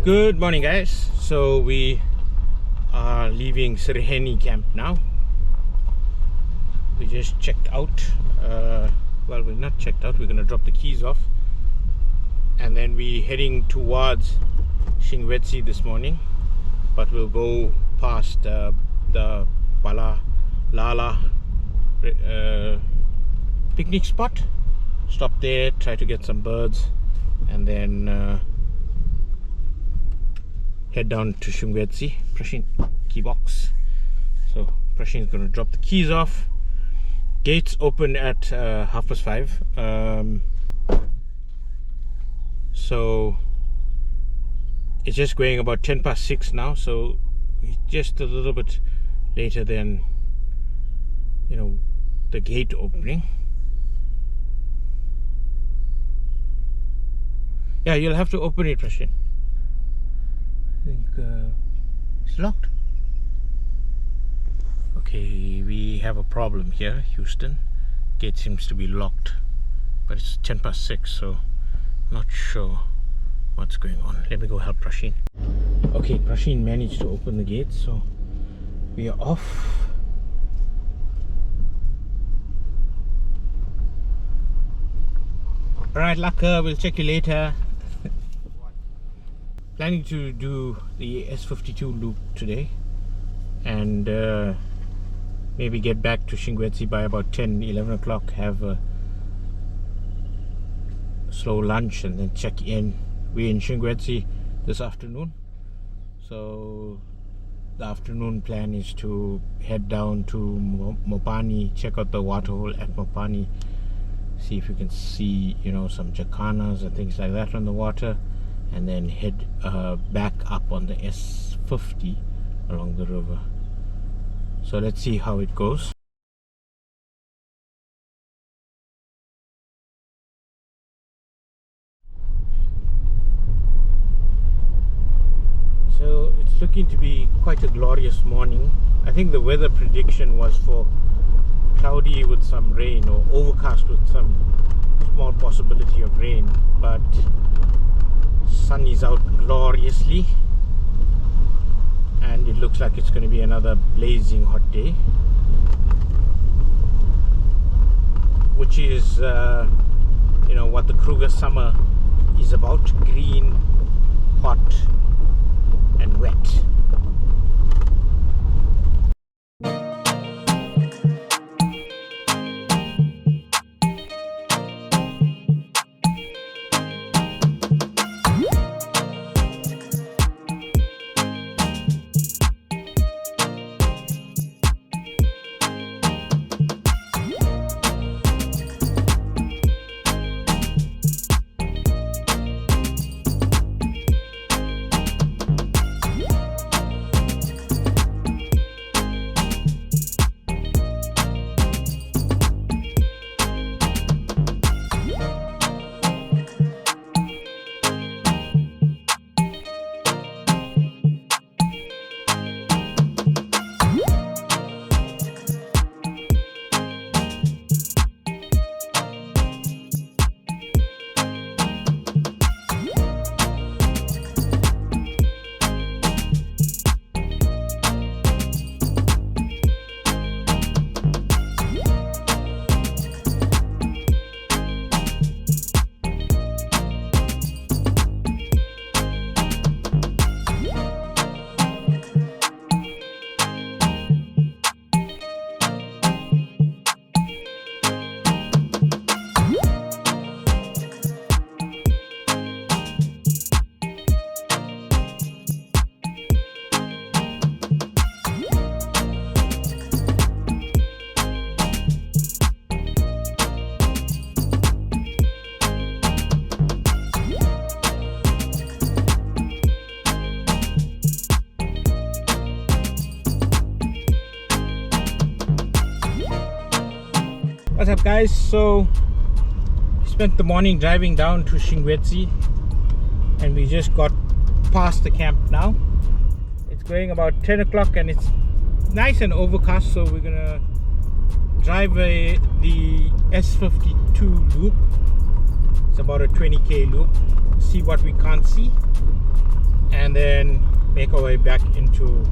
Good morning, guys. So we are leaving Sirheni Camp now. We just checked out. Well, we're not checked out. We're going to drop the keys off, and then we're heading towards Shingwedzi this morning. But we'll go past the Lala picnic spot. Stop there, try to get some birds, and then head down to Shingwedzi. Prasheen, key box. So Prasheen's going to drop the keys off. Gates open at 5:30. So it's just going about 6:10 now. So just a little bit later than the gate opening. Yeah, you'll have to open it, Prasheen. I think it's locked. Okay, we have a problem here, Houston. Gate seems to be locked, but it's 6:10, so not sure what's going on. Let me go help Prasheen. Okay, Prasheen managed to open the gate, so we are off. Alright, Laka, we'll check you later. Planning to do the S52 loop today, and maybe get back to Shingwedzi by about 10-11 o'clock, have a slow lunch, and then check in. We're in Shingwedzi this afternoon, so the afternoon plan is to head down to Mopani, check out the waterhole at Mopani, see if you can see some jacanas and things like that on the water, and then head back up on the S50 along the river. So let's see how it goes. So it's looking to be quite a glorious morning. I think the weather prediction was for cloudy with some rain, or overcast with some small possibility of rain, but sun is out gloriously, and it looks like it's going to be another blazing hot day, which is what the Kruger summer is about: green, hot and wet. What's up, guys? So we spent the morning driving down to Shingwedzi, and we just got past the camp now. It's going about 10 o'clock and it's nice and overcast, so we're gonna drive the S52 loop. It's about a 20k loop. See what we can't see. and then make our way back into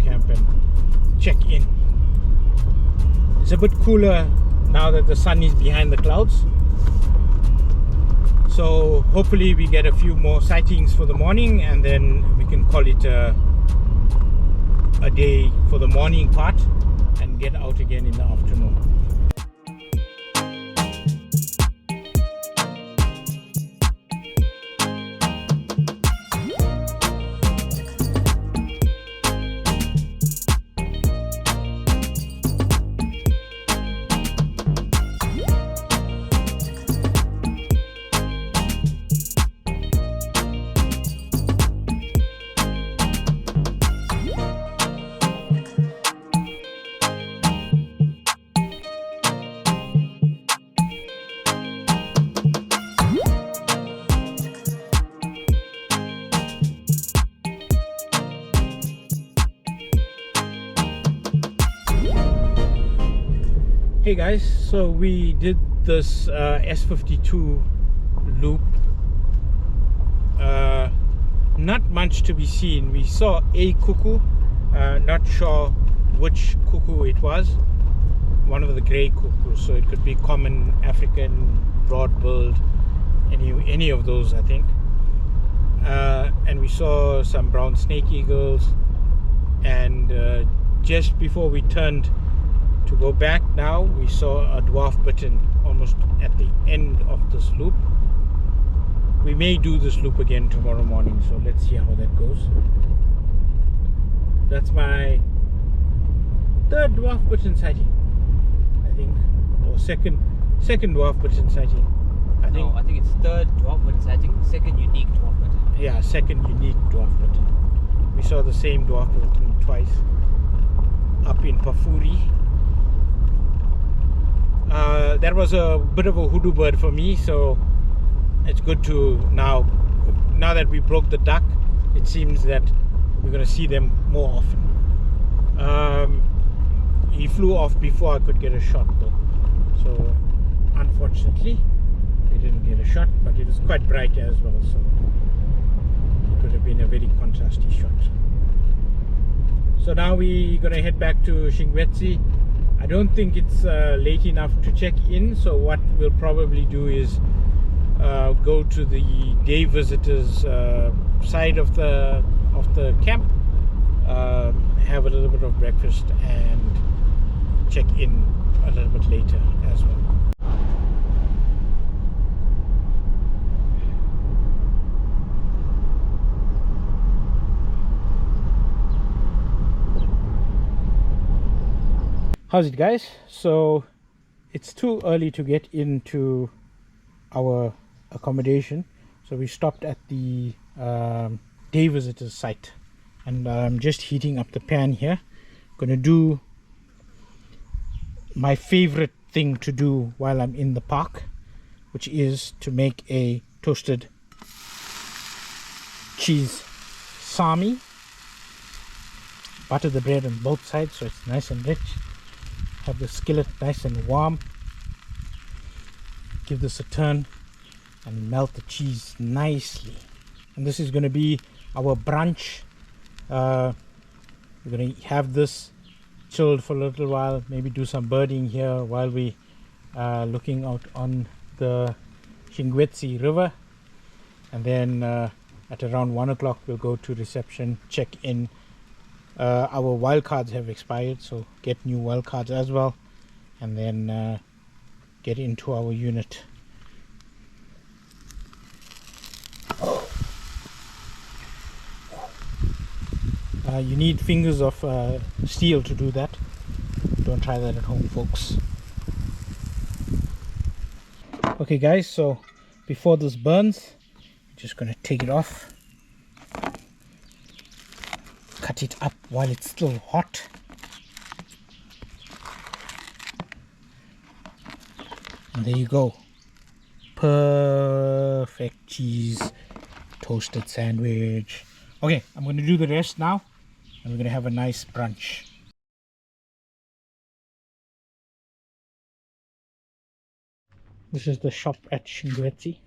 camp and check in. It's a bit cooler now that the sun is behind the clouds, so hopefully we get a few more sightings for the morning, and then we can call it a day for the morning part and get out again in the afternoon. Hey guys, so we did this S52 loop. Not much to be seen. We saw a cuckoo, not sure which cuckoo it was, one of the grey cuckoos, so it could be common African broad-billed, any of those I think. And we saw some brown snake eagles, and just before we turned to go back now, we saw a dwarf bittern almost at the end of this loop. We may do this loop again tomorrow morning, so let's see how that goes. That's my third dwarf bittern sighting, I think, or second dwarf bittern sighting. I think. No, I think it's third dwarf bittern sighting, second unique dwarf bittern. Yeah, second unique dwarf bittern. We saw the same dwarf bittern twice up in Pafuri. That was a bit of a hoodoo bird for me, so it's good to now that we broke the duck, it seems that we're going to see them more often. He flew off before I could get a shot though, so unfortunately we didn't get a shot, but it was quite bright as well, so it would have been a very contrasty shot. So now we're going to head back to Shingwedzi. I don't think it's late enough to check in, so what we'll probably do is go to the day visitors side of the camp, have a little bit of breakfast and check in a little bit later as well. How's it guys? So it's too early to get into our accommodation, so we stopped at the day visitors site, and I'm just heating up the pan here. Gonna do my favorite thing to do while I'm in the park, which is to make a toasted cheese sami. Butter the bread on both sides so it's nice and rich. Have the skillet nice and warm. Give this a turn and melt the cheese nicely. And this is going to be our brunch. We're going to have this chilled for a little while, maybe do some birding here while we looking out on the Shingwedzi river, and then at around 1 o'clock we'll go to reception, check in. Our wildcards have expired, so get new wildcards as well, and then get into our unit. You need fingers of steel to do that. Don't try that at home, folks. Okay guys, so before this burns, I'm just gonna take it off. Cut it up while it's still hot. And there you go. Perfect cheese toasted sandwich. Okay, I'm going to do the rest now, and we're going to have a nice brunch. This is the shop at Shingwedzi.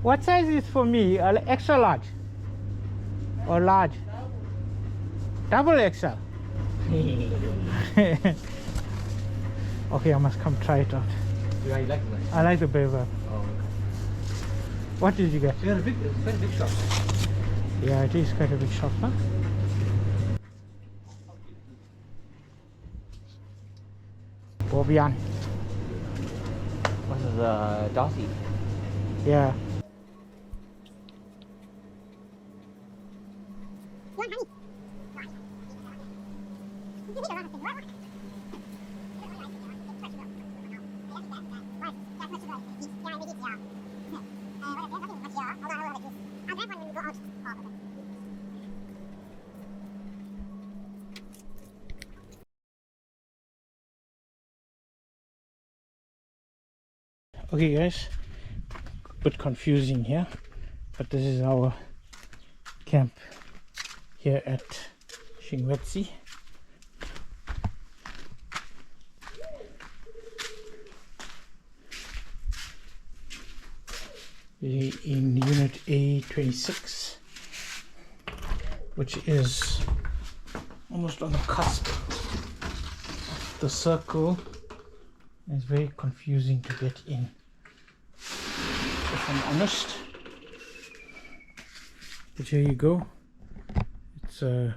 What size is for me? Extra large or large? Double XL. Okay, I must come try it out. Do I like that? I like the beaver. Oh, okay. What did you get? It's very big shop. Yeah, it is quite a big shop, huh? Bobian. What is Darcy? Yeah. Okay guys, a bit confusing here, but this is our camp here at Shingwedzi. We're in unit A26, which is almost on the cusp of the circle. It's very confusing to get in, if I'm honest. But here you go. It's a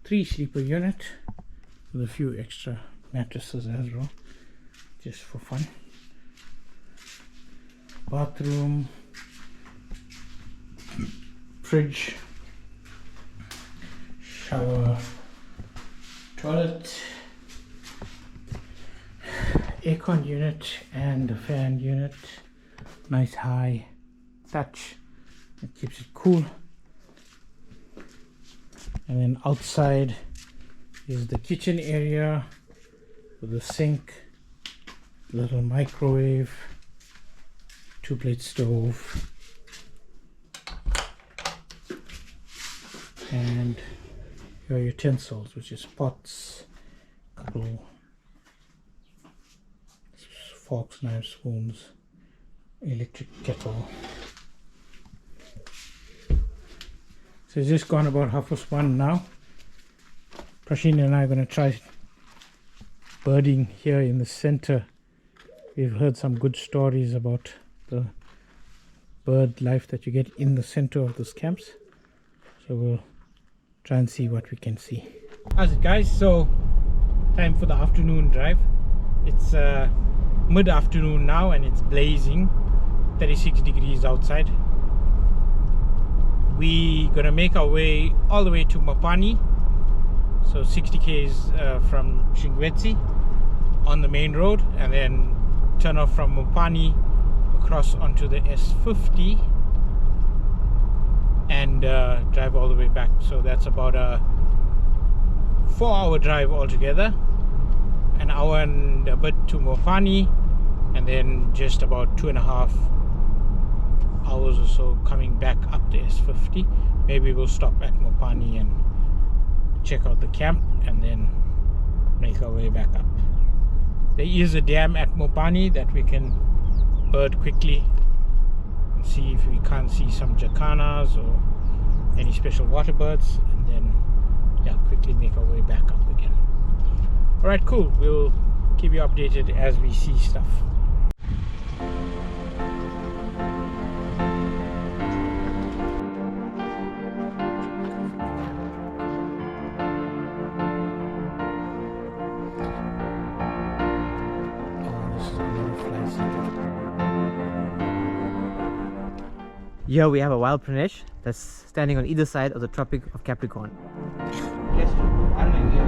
3-sleeper unit with a few extra mattresses as well, just for fun. Bathroom, fridge, shower, toilet, aircon unit and the fan unit. Nice high touch, it keeps it cool. And then outside is the kitchen area with a sink, little microwave, 2-plate stove, and your utensils, which is pots, couple forks, knives, spoons, electric kettle. So it's just gone about 1:30 now. Prasheen and I are going to try birding here in the center. We've heard some good stories about the bird life that you get in the center of those camps, so we'll try and see what we can see. How's it guys? So time for the afternoon drive. It's mid-afternoon now and it's blazing, 36 degrees outside. We gonna make our way all the way to Mopani, so 60 k's from Shingwedzi on the main road, and then turn off from Mopani across onto the S50 and drive all the way back. So that's about a 4-hour drive altogether, an hour and a bit to Mopani, and then just about 2.5 hours or so coming back up the S50. Maybe we'll stop at Mopani and check out the camp and then make our way back up. There is a dam at Mopani that we can bird quickly and see if we can't see some jacanas or any special water birds, and then yeah, quickly make our way back up again. Alright, cool. We'll keep you updated as we see stuff. Here we have a wild Pranesh that's standing on either side of the Tropic of Capricorn. Yes, I don't know.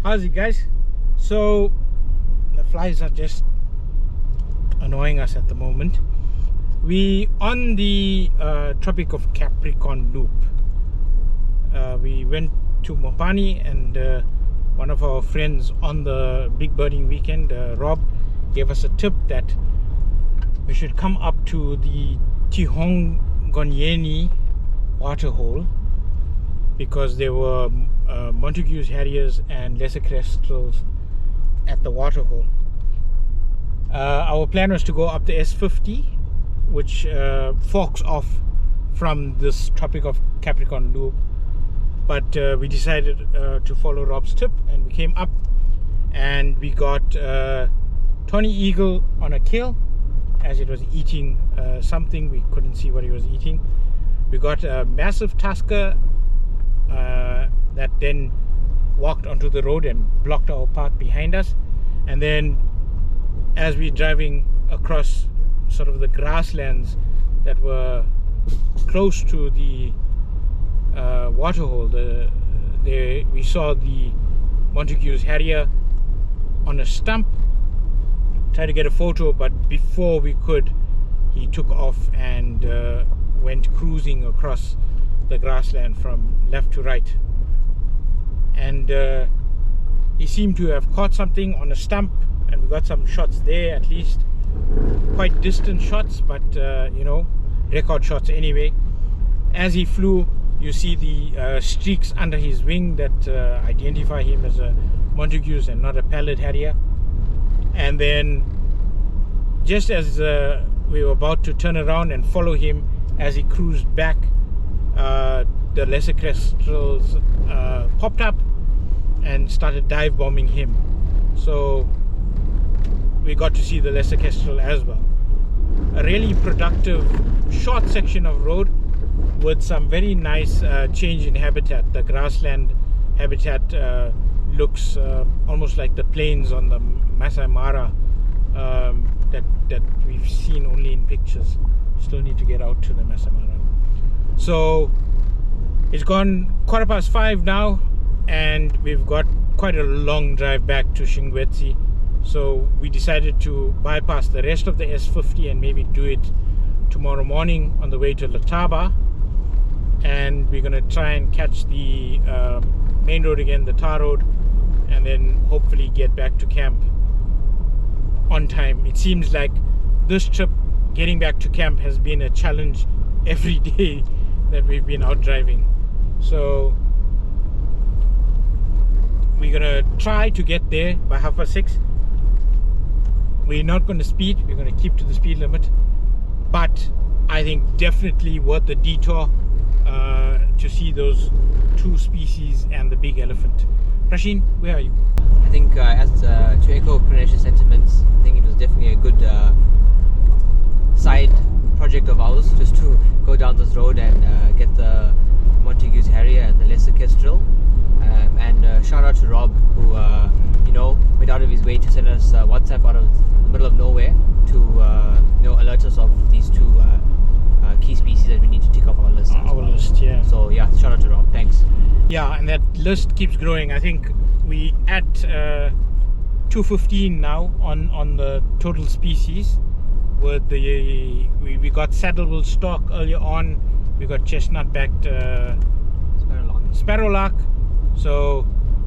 How's it, guys? So the flies are just annoying us at the moment. We on the Tropic of Capricorn loop. We went to Mopani, and one of our friends on the big birding weekend, Rob, gave us a tip that we should come up to the Tihongonyeni waterhole, because there were Montagu's harriers and lesser kestrels at the waterhole. Our plan was to go up the S50, which forks off from this Tropic of Capricorn loop, but we decided to follow Rob's tip, and we came up and we got Tawny eagle on a kill as it was eating something. We couldn't see what he was eating. We got a massive tusker that then walked onto the road and blocked our path behind us. And then as we're driving across sort of the grasslands that were close to the waterhole, we saw the Montagu's harrier on a stump. Tried to get a photo, but before we could, he took off and went cruising across the grassland from left to right. And he seemed to have caught something on a stump, and we got some shots there, at least quite distant shots, but you know, record shots anyway. As he flew, you see the streaks under his wing that identify him as a Montagu's and not a pallid harrier. And then just as we were about to turn around and follow him as he cruised back, the lesser kestrels popped up and started dive bombing him. So we got to see the lesser kestrel as well. A really productive short section of road with some very nice change in habitat. The grassland habitat looks almost like the plains on the Masai Mara that we've seen only in pictures. Still need to get out to the Masai Mara. So it's gone 5:15 now, and we've got quite a long drive back to Shingwedzi. So we decided to bypass the rest of the S50 and maybe do it tomorrow morning on the way to Lethaba. And we're going to try and catch the main road again, the tar road, and then hopefully get back to camp on time. It seems like this trip, getting back to camp, has been a challenge every day that we've been out driving. So we're gonna try to get there by 6:30. We're not going to speed, we're going to keep to the speed limit, but I think definitely worth the detour to see those two species and the big elephant. Prasheen, where are you? I think to echo Pranesh's sentiments, I think it was definitely a good side project of ours, just to go down this road and get the Montagu's harrier and the lesser kestrel. And shout out to Rob, who you know, went out of his way to send us WhatsApp out of the middle of nowhere to you know, alert us of these two key species that we need to tick off our list. List, yeah. So yeah, shout out to Rob. Thanks. Yeah, and that list keeps growing. I think we at 215 now on the total species. With the we got saddlewool stork earlier on. We got chestnut-backed sparrowlark. So,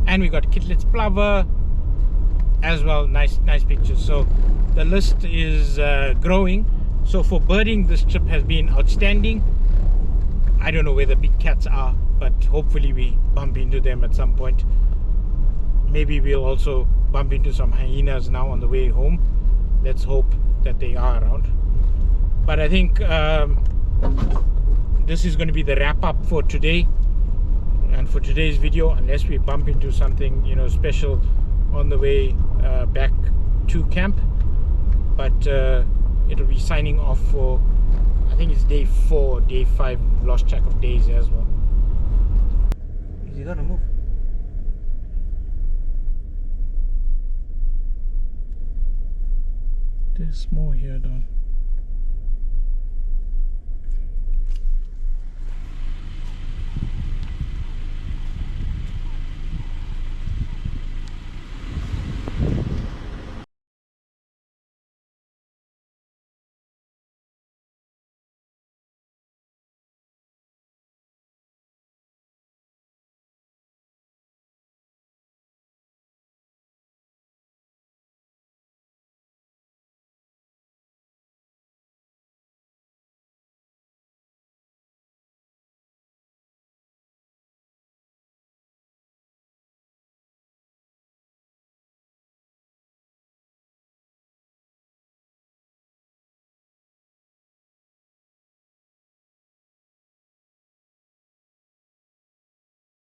and we got kitlets plover as well. Nice pictures. So the list is growing. So for birding, this trip has been outstanding. I don't know where the big cats are, but hopefully we bump into them at some point. Maybe we'll also bump into some hyenas now on the way home. Let's hope that they are around. But I think this is going to be the wrap up for today and for today's video, unless we bump into something, you know, special on the way back to camp. But it'll be signing off for, I think it's day 4, day 5, lost track of days as well. Is he gonna move? There's more here, Don.